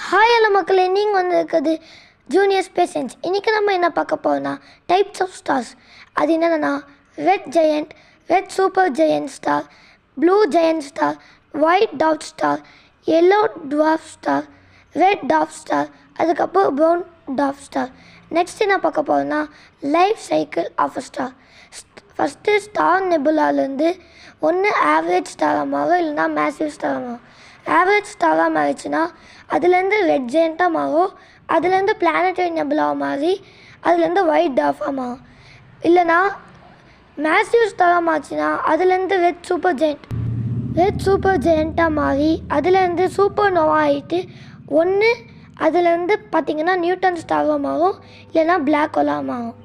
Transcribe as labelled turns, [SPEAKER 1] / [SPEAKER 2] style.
[SPEAKER 1] Hi hello மக்களே, நீங்கள் வந்திருக்குது ஜூனியர் ஸ்பேஸ் சயின்ஸ். இன்றைக்கி நம்ம என்ன பார்க்க போகிறோம்னா டைப்ஸ் ஆஃப் ஸ்டார்ஸ். அது என்னென்னா red giant, red super giant star, blue giant star, white dark star, yellow dwarf star, red dark star, அதுக்கப்புறம் ப்ரௌன் டார்க் ஸ்டார். நெக்ஸ்ட் என்ன பார்க்க போகிறோம்னா life cycle of a star. First star நெபுலாலேருந்து ஒன்று average ஸ்டாராக மாறும், இல்லைனா மேசிவ் ஸ்டாராக மாறும். ஆவரேஜ் ஸ்டாராக மாறிச்சுன்னா அதுலேருந்து ரெட் ஜெயண்ட்டாக மாறும், அதுலேருந்து பிளானட்டரி நெபுலாவாக மாறி அதுலேருந்து ஒயிட் டார்ஃபாக மாறும். இல்லைனா மேசிவ் ஸ்டாராக மாறிச்சுன்னா அதுலேருந்து ரெட் சூப்பர் ஜெயண்ட்டாக மாறி அதுலேருந்து சூப்பர் நோவா ஆகிட்டு ஒன்று அதுலேருந்து பார்த்திங்கன்னா நியூட்டன் ஸ்டாராக மாறும், இல்லைனா பிளாக் ஹோலாக மாறும்.